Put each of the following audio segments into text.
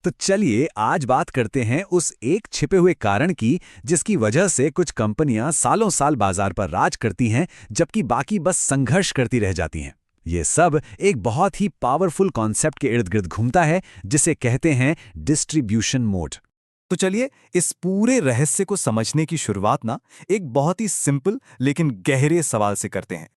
तो चलिए आज बात करते हैं उस एक छिपे हुए कारण की जिसकी वजह से कुछ कंपनियां सालों साल बाजार पर राज करती हैं जबकि बाकी बस संघर्ष करती रह जाती हैं। ये सब एक बहुत ही पावरफुल कॉन्सेप्ट के इर्द गिर्द घूमता है जिसे कहते हैं डिस्ट्रीब्यूशन मोड। तो चलिए इस पूरे रहस्य को समझने की शुरुआत ना एक बहुत ही सिंपल लेकिन गहरे सवाल से करते हैं।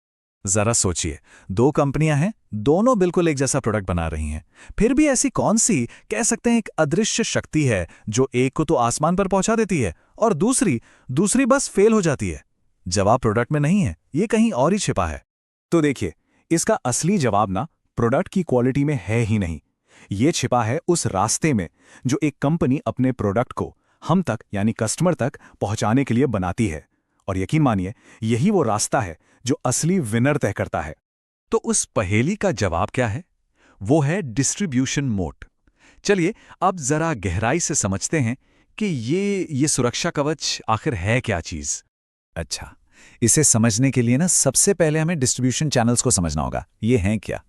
जरा सोचिए, दो कंपनियां हैं, दोनों बिल्कुल एक जैसा प्रोडक्ट बना रही हैं। फिर भी ऐसी कौन सी कह सकते हैं एक अदृश्य शक्ति है जो एक को तो आसमान पर पहुंचा देती है और दूसरी दूसरी बस फेल हो जाती है। जवाब प्रोडक्ट में नहीं है, ये कहीं और ही छिपा है। तो देखिए, इसका असली जवाब ना प्रोडक्ट की क्वालिटी में है ही नहीं। ये छिपा है उस रास्ते में जो एक कंपनी अपने प्रोडक्ट को हम तक यानी कस्टमर तक पहुंचाने के लिए बनाती है। और यकीन मानिए, यही वो रास्ता है जो असली विनर तय करता है। तो उस पहेली का जवाब क्या है? वो है डिस्ट्रीब्यूशन मोड। चलिए अब जरा गहराई से समझते हैं कि ये सुरक्षा कवच आखिर है क्या चीज। अच्छा, इसे समझने के लिए ना सबसे पहले हमें डिस्ट्रीब्यूशन चैनल्स को समझना होगा। ये हैं क्या?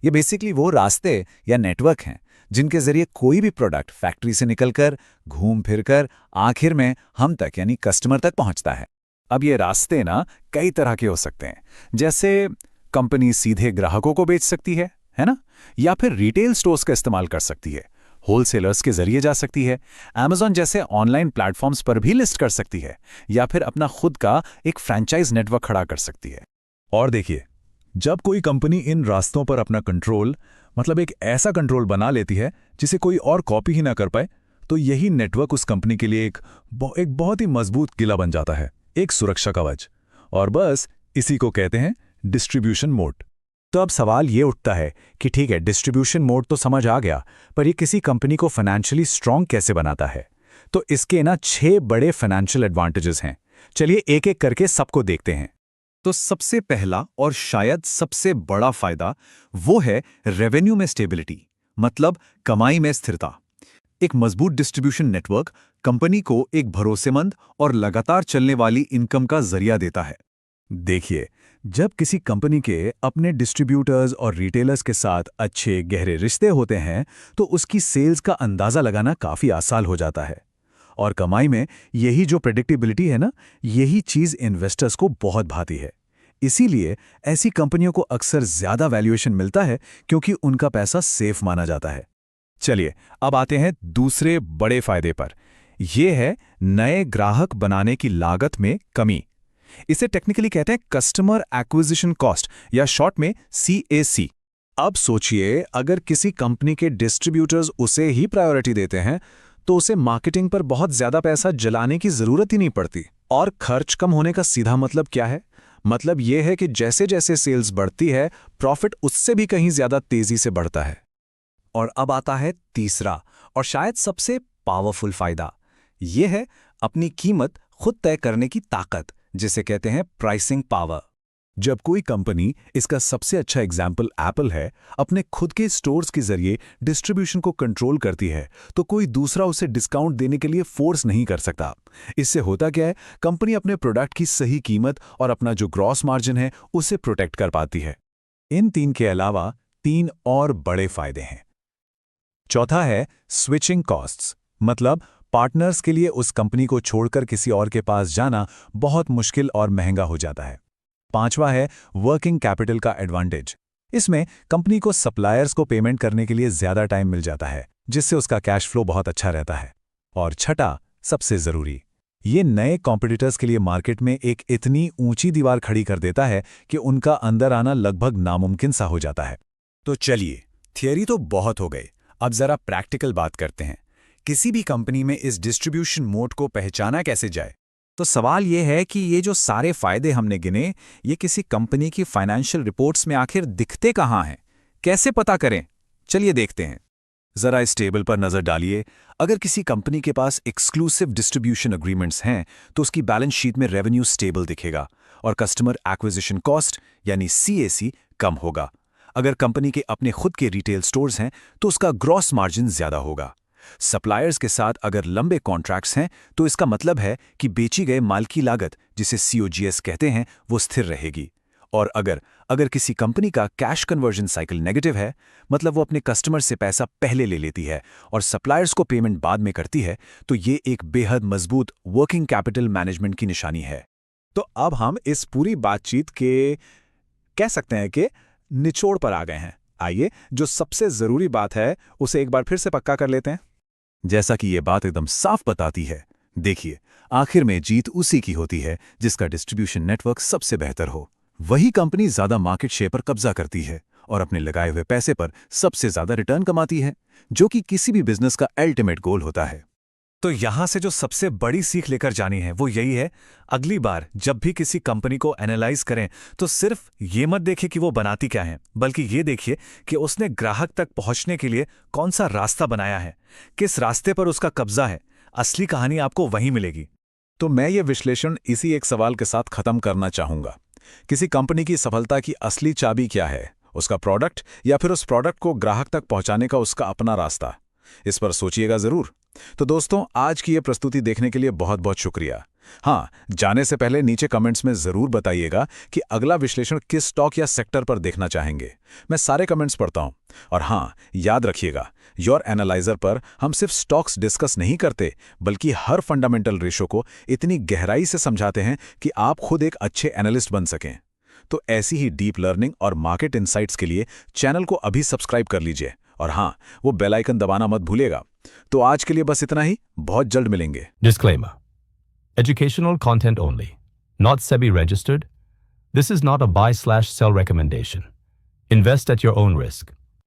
ये बेसिकली वो रास्ते या नेटवर्क हैं जिनके जरिए कोई भी प्रोडक्ट फैक्ट्री से निकलकर घूम फिरकर आखिर में हम तक यानी कस्टमर तक पहुंचता है। अब ये रास्ते ना कई तरह के हो सकते हैं। जैसे कंपनी सीधे ग्राहकों को बेच सकती है ना? या फिर रिटेल स्टोर्स का इस्तेमाल कर सकती है, होलसेलर्स के जरिए जा सकती है, Amazon जैसे ऑनलाइन प्लेटफॉर्म्स पर भी लिस्ट कर सकती है, या फिर अपना खुद का एक फ्रेंचाइज नेटवर्क खड़ा कर सकती है। और देखिए, जब कोई कंपनी इन रास्तों पर अपना कंट्रोल मतलब एक ऐसा कंट्रोल बना लेती है जिसे कोई और कॉपी ही ना कर पाए, तो यही नेटवर्क उस कंपनी के लिए एक बहुत ही मजबूत किला बन जाता है, एक सुरक्षा कवच। और बस इसी को कहते हैं डिस्ट्रीब्यूशन मोड। तो अब सवाल ये उठता है कि ठीक है, डिस्ट्रीब्यूशन मोड तो समझ आ गया, पर ये किसी कंपनी को फाइनेंशियली स्ट्रांग कैसे बनाता है? तो इसके ना 6 बड़े फाइनेंशियल एडवांटेजेस हैं। चलिए एक एक करके सबको देखते हैं। तो सबसे पहला और शायद सबसे बड़ा फायदा वो है रेवेन्यू में स्टेबिलिटी, मतलब कमाई में स्थिरता। एक मजबूत डिस्ट्रीब्यूशन नेटवर्क कंपनी को एक भरोसेमंद और लगातार चलने वाली इनकम का जरिया देता है। देखिए, जब किसी कंपनी के अपने डिस्ट्रीब्यूटर्स और रिटेलर्स के साथ अच्छे गहरे रिश्ते होते हैं तो उसकी सेल्स का अंदाज़ा लगाना काफ़ी आसान हो जाता है। और कमाई में यही जो प्रेडिक्टेबिलिटी है ना, यही चीज़ इन्वेस्टर्स को बहुत भाती है। इसीलिए ऐसी कंपनियों को अक्सर ज़्यादा वैल्यूएशन मिलता है क्योंकि उनका पैसा सेफ माना जाता है। चलिए अब आते हैं दूसरे बड़े फायदे पर। यह है नए ग्राहक बनाने की लागत में कमी। इसे टेक्निकली कहते हैं कस्टमर एक्विजिशन कॉस्ट या शॉर्ट में CAC। अब सोचिए, अगर किसी कंपनी के डिस्ट्रीब्यूटर्स उसे ही प्रायोरिटी देते हैं तो उसे मार्केटिंग पर बहुत ज्यादा पैसा जलाने की जरूरत ही नहीं पड़ती। और खर्च कम होने का सीधा मतलब क्या है? मतलब यह है कि जैसे जैसे सेल्स बढ़ती है, प्रॉफिट उससे भी कहीं ज्यादा तेजी से बढ़ता है। और अब आता है तीसरा और शायद सबसे पावरफुल फायदा। यह है अपनी कीमत खुद तय करने की ताकत, जिसे कहते हैं प्राइसिंग पावर। जब कोई कंपनी, इसका सबसे अच्छा एग्जाम्पल एप्पल है, अपने खुद के स्टोर्स के जरिए डिस्ट्रीब्यूशन को कंट्रोल करती है तो कोई दूसरा उसे डिस्काउंट देने के लिए फोर्स नहीं कर सकता। इससे होता क्या है, कंपनी अपने प्रोडक्ट की सही कीमत और अपना जो ग्रॉस मार्जिन है उसे प्रोटेक्ट कर पाती है। इन 3 के अलावा 3 और बड़े फायदे हैं। चौथा है स्विचिंग कॉस्ट्स, मतलब पार्टनर्स के लिए उस कंपनी को छोड़कर किसी और के पास जाना बहुत मुश्किल और महंगा हो जाता है। 5वां है वर्किंग कैपिटल का एडवांटेज। इसमें कंपनी को सप्लायर्स को पेमेंट करने के लिए ज्यादा टाइम मिल जाता है, जिससे उसका कैश फ्लो बहुत अच्छा रहता है। और छठा, सबसे जरूरी, ये नए कॉम्पिटिटर्स के लिए मार्केट में एक इतनी ऊंची दीवार खड़ी कर देता है कि उनका अंदर आना लगभग नामुमकिन सा हो जाता है। तो चलिए, थियरी तो बहुत हो गई, अब जरा प्रैक्टिकल बात करते हैं। किसी भी कंपनी में इस डिस्ट्रीब्यूशन मोड को पहचाना कैसे जाए? तो सवाल यह है कि ये जो सारे फायदे हमने गिने, ये किसी कंपनी की फाइनेंशियल रिपोर्ट्स में आखिर दिखते कहाँ हैं? कैसे पता करें? चलिए देखते हैं। जरा इस टेबल पर नजर डालिए। अगर किसी कंपनी के पास एक्सक्लूसिव डिस्ट्रीब्यूशन एग्रीमेंट्स हैं तो उसकी बैलेंस शीट में रेवेन्यू स्टेबल दिखेगा और कस्टमर एक्विजिशन कॉस्ट यानी CAC कम होगा। अगर कंपनी के अपने खुद के रिटेल स्टोर्स हैं तो उसका ग्रॉस मार्जिन ज्यादा होगा। सप्लायर्स के साथ अगर लंबे कॉन्ट्रैक्ट्स हैं तो इसका मतलब है कि बेची गए माल की लागत, जिसे COGS कहते हैं, वो स्थिर रहेगी। और अगर किसी कंपनी का कैश कन्वर्जन साइकिल नेगेटिव है, मतलब वो अपने कस्टमर से पैसा पहले ले लेती है और सप्लायर्स को पेमेंट बाद में करती है, तो ये एक बेहद मजबूत वर्किंग कैपिटल मैनेजमेंट की निशानी है। तो अब हम इस पूरी बातचीत के कह सकते हैं कि निचोड़ पर आ गए हैं। आइए, जो सबसे जरूरी बात है उसे एक बार फिर से पक्का कर लेते हैं। जैसा कि ये बात एकदम साफ बताती है, देखिए, आखिर में जीत उसी की होती है जिसका डिस्ट्रीब्यूशन नेटवर्क सबसे बेहतर हो। वही कंपनी ज्यादा मार्केट शेयर पर कब्जा करती है और अपने लगाए हुए पैसे पर सबसे ज्यादा रिटर्न कमाती है, जो कि किसी भी बिजनेस का अल्टीमेट गोल होता है। तो यहां से जो सबसे बड़ी सीख लेकर जानी है वो यही है, अगली बार जब भी किसी कंपनी को एनालाइज करें तो सिर्फ ये मत देखिए कि वो बनाती क्या है, बल्कि ये देखिए कि उसने ग्राहक तक पहुंचने के लिए कौन सा रास्ता बनाया है, किस रास्ते पर उसका कब्जा है। असली कहानी आपको वहीं मिलेगी। तो मैं ये विश्लेषण इसी एक सवाल के साथ खत्म करना चाहूंगा। किसी कंपनी की सफलता की असली चाबी क्या है? उसका प्रोडक्ट या फिर उस प्रोडक्ट को ग्राहक तक पहुंचाने का उसका अपना रास्ता? इस पर सोचिएगा जरूर। तो दोस्तों, आज की ये प्रस्तुति देखने के लिए बहुत बहुत शुक्रिया। हाँ, जाने से पहले नीचे कमेंट्स में जरूर बताइएगा कि अगला विश्लेषण किस स्टॉक या सेक्टर पर देखना चाहेंगे। मैं सारे कमेंट्स पढ़ता हूं। और हाँ, याद रखिएगा, योर एनालाइजर पर हम सिर्फ स्टॉक्स डिस्कस नहीं करते, बल्कि हर फंडामेंटल रेशो को इतनी गहराई से समझाते हैं कि आप खुद एक अच्छे एनालिस्ट बन सकें। तो ऐसी ही डीप लर्निंग और मार्केट इनसाइट्स के लिए चैनल को अभी सब्सक्राइब कर लीजिए और हाँ, वो बेल आइकन दबाना मत भूलिएगा। तो आज के लिए बस इतना ही, बहुत जल्द मिलेंगे। Disclaimer. Educational content only. Not SEBI registered. This is not a buy/sell recommendation. Invest at your own risk.